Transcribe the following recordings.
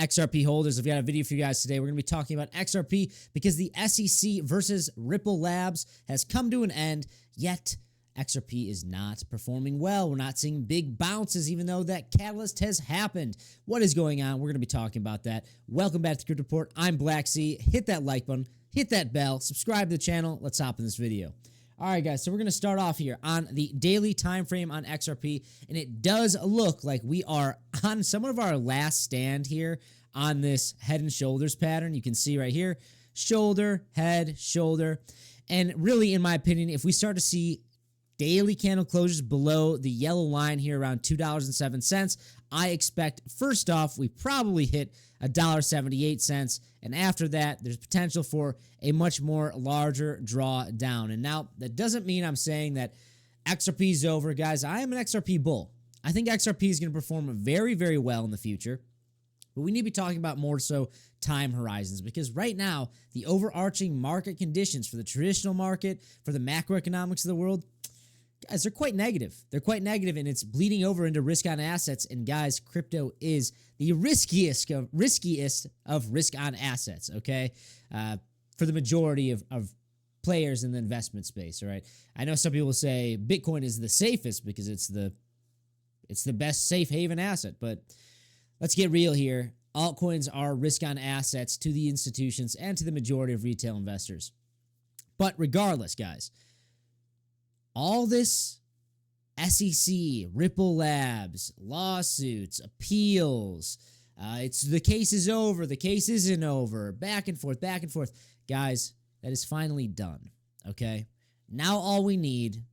XRP holders, I've got a video for you guys today. We're going to be talking about XRP because the SEC versus Ripple Labs has come to an end, yet XRP is not performing well. We're not seeing big bounces, even though that catalyst has happened. What is going on? We're going to be talking about that. Welcome back to the Crypto Report. I'm Black Sea. Hit that like button, hit that bell, subscribe to the channel. Let's hop in this video. All right, guys, so we're going to start off here on the daily time frame on XRP, and it does look like we are on some of our last stand here on this head and shoulders pattern. You can see right here, shoulder, head, shoulder, and really, in my opinion, if we start to see daily candle closures below the yellow line here around $2.07, I expect, first off, we probably hit $1.78, and after that, there's potential for a much more larger drawdown. And now, that doesn't mean I'm saying that XRP is over, guys. I am an XRP bull. I think XRP is going to perform very, very well in the future, but we need to be talking about more so time horizons, because right now, the overarching market conditions for the traditional market, for the macroeconomics of the world, guys, they're quite negative. They're quite negative, and it's bleeding over into risk on assets. And guys, crypto is the riskiest of risk on assets, okay? For the majority of players in the investment space, all right? I know some people say Bitcoin is the safest because it's the best safe haven asset, but let's get real here. Altcoins are risk on assets to the institutions and to the majority of retail investors. But regardless, guys, all this SEC, Ripple Labs, lawsuits, appeals, it's the case is over, the case isn't over, back and forth, back and forth. Guys, that is finally done, okay? Now all we need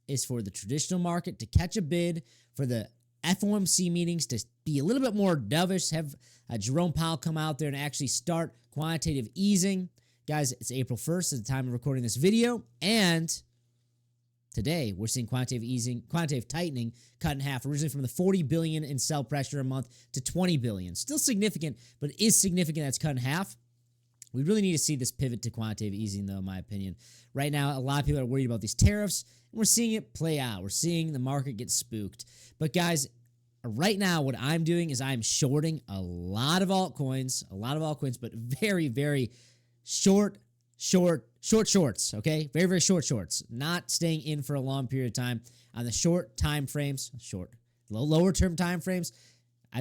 is for the traditional market to catch a bid, for the FOMC meetings to be a little bit more dovish, have Jerome Powell come out there and actually start quantitative easing. Guys, it's April 1st at the time of recording this video, and today, we're seeing quantitative tightening cut in half, originally from the $40 billion in sell pressure a month to $20 billion. Still significant, but it is significant that's cut in half. We really need to see this pivot to quantitative easing, though, in my opinion. Right now, a lot of people are worried about these tariffs, and we're seeing it play out. We're seeing the market get spooked. But, guys, right now, what I'm doing is I'm shorting a lot of altcoins, but very, very shorts, okay? Very, very short shorts. Not staying in for a long period of time on the short time frames, lower term time frames.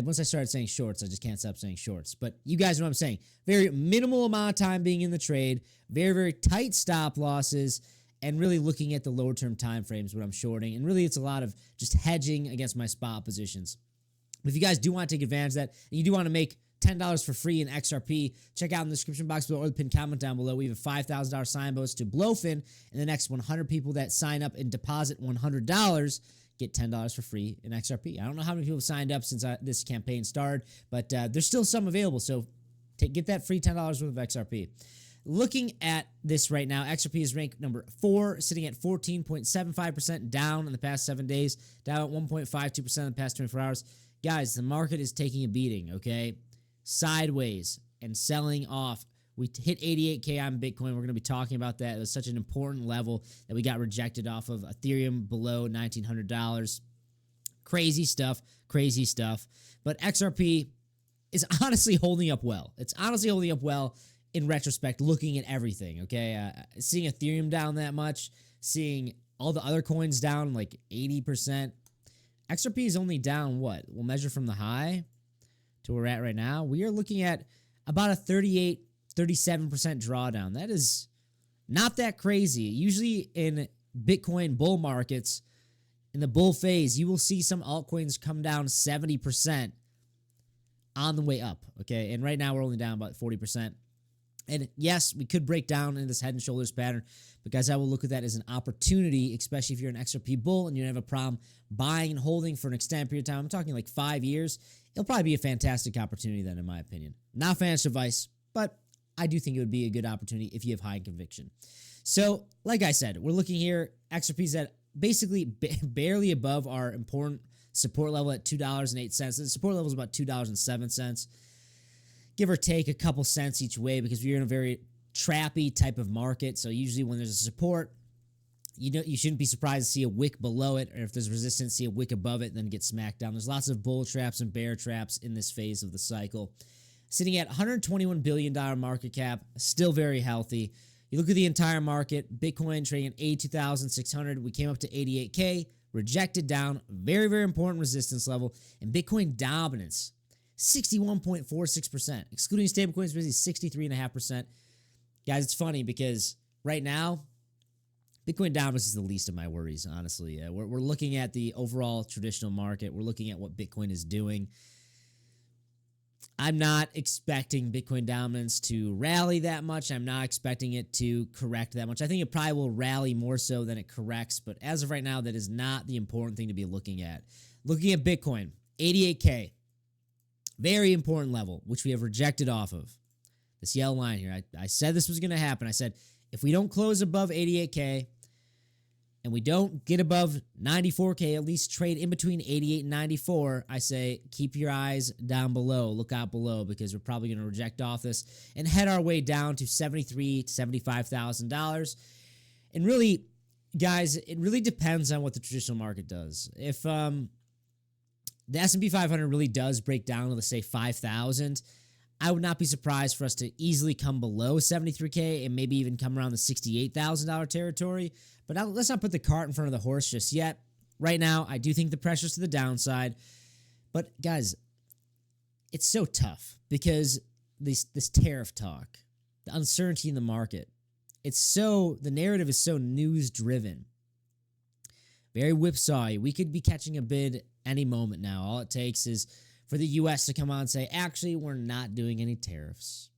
Once I started saying shorts, I just can't stop saying shorts. But you guys know what I'm saying. Very minimal amount of time being in the trade, very, very tight stop losses, and really looking at the lower term time frames when I'm shorting. And really, it's a lot of just hedging against my spot positions. If you guys do want to take advantage of that, and you do want to make $10 for free in XRP, check out in the description box below or the pinned comment down below. We have a $5,000 sign bonus to Blowfin, and the next 100 people that sign up and deposit $100 get $10 for free in XRP. I don't know how many people signed up since this campaign started, but there's still some available, so get that free $10 worth of XRP. Looking at this right now, XRP is ranked number 4, sitting at 14.75% down in the past 7 days, down at 1.52% in the past 24 hours. Guys, the market is taking a beating, okay? Sideways and selling off. We hit 88K on Bitcoin. We're going to be talking about that. It was such an important level that we got rejected off of. Ethereum below $1,900. Crazy stuff. But XRP is honestly holding up well. It's honestly holding up well in retrospect, looking at everything, okay? Seeing Ethereum down that much, seeing all the other coins down like 80%. XRP is only down what? We'll measure from the high to where we're at right now. We are looking at about a 37% drawdown. That is not that crazy. Usually in Bitcoin bull markets, in the bull phase, you will see some altcoins come down 70% on the way up, okay? And right now we're only down about 40%. And yes, we could break down in this head and shoulders pattern, but guys, I will look at that as an opportunity, especially if you're an XRP bull and you don't have a problem buying and holding for an extended period of time. I'm talking like 5 years. It'll probably be a fantastic opportunity then, in my opinion. Not financial advice, but I do think it would be a good opportunity if you have high conviction. So, like I said, we're looking here, XRP's at basically barely above our important support level at $2.08. The support level is about $2.07. Give or take a couple cents each way, because we're in a very trappy type of market. So usually when there's a support, you shouldn't be surprised to see a wick below it, or if there's resistance, see a wick above it, then get smacked down. There's lots of bull traps and bear traps in this phase of the cycle. sitting at $121 billion market cap, still very healthy. You look at the entire market, Bitcoin trading at 82,600. We came up to 88K, rejected down, very, very important resistance level, and Bitcoin dominance, 61.46%, excluding stablecoins, basically 63.5%. Guys, it's funny because right now, Bitcoin dominance is the least of my worries, honestly. We're looking at the overall traditional market. We're looking at what Bitcoin is doing. I'm not expecting Bitcoin dominance to rally that much. I'm not expecting it to correct that much. I think it probably will rally more so than it corrects, but as of right now, that is not the important thing to be looking at. Looking at Bitcoin, 88K, very important level, which we have rejected off of. This yellow line here, I said this was going to happen. I said, if we don't close above 88K, and we don't get above 94K, at least trade in between 88 and 94, I say keep your eyes down below, look out below, because we're probably going to reject off this and head our way down to $73,000 to $75,000. And really, guys, it really depends on what the traditional market does. If the S&P 500 really does break down to, let's say, 5,000, I would not be surprised for us to easily come below 73K and maybe even come around the $68,000 territory. But now, let's not put the cart in front of the horse just yet. Right now, I do think the pressure's to the downside. But guys, it's so tough because this tariff talk, the uncertainty in the market, the narrative is so news driven. Very whipsawy. We could be catching a bid any moment now. All it takes is for the U.S. to come out and say, actually, we're not doing any tariffs.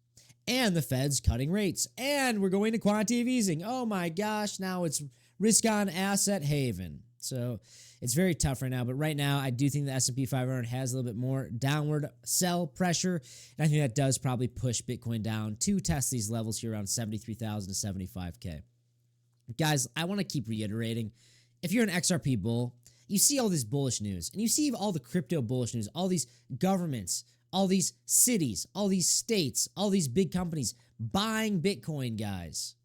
And the Fed's cutting rates. And we're going to quantitative easing. Oh my gosh, now it's risk-on asset haven. So it's very tough right now. But right now, I do think the S&P 500 has a little bit more downward sell pressure. And I think that does probably push Bitcoin down to test these levels here around 73,000 to 75K. Guys, I want to keep reiterating, if you're an XRP bull, you see all this bullish news, and you see all the crypto bullish news, all these governments, all these cities, all these states, all these big companies buying Bitcoin, guys.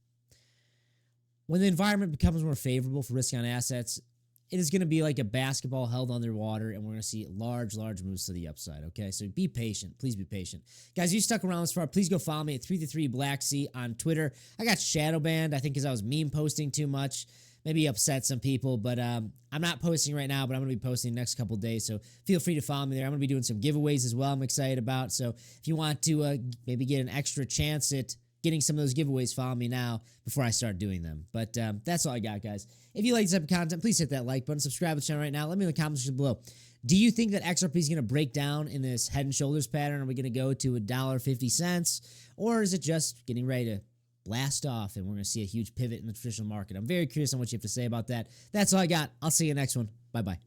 When the environment becomes more favorable for risk on assets, it is going to be like a basketball held underwater, and we're going to see large moves to the upside, okay? So be patient. Please be patient. Guys, if you stuck around this far, please go follow me at 333blacksea on Twitter. I got shadow banned, I think, because I was meme posting too much. Maybe upset some people, but I'm not posting right now, but I'm going to be posting the next couple days, so feel free to follow me there. I'm going to be doing some giveaways as well I'm excited about, so if you want to maybe get an extra chance at getting some of those giveaways, follow me now before I start doing them. But that's all I got, guys. If you like this type of content, please hit that like button, subscribe to the channel right now. Let me know in the comments below. Do you think that XRP is going to break down in this head and shoulders pattern? Are we going to go to $1.50, or is it just getting ready to blast off and we're going to see a huge pivot in the traditional market? I'm very curious on what you have to say about that. That's all I got. I'll see you next one. Bye-bye.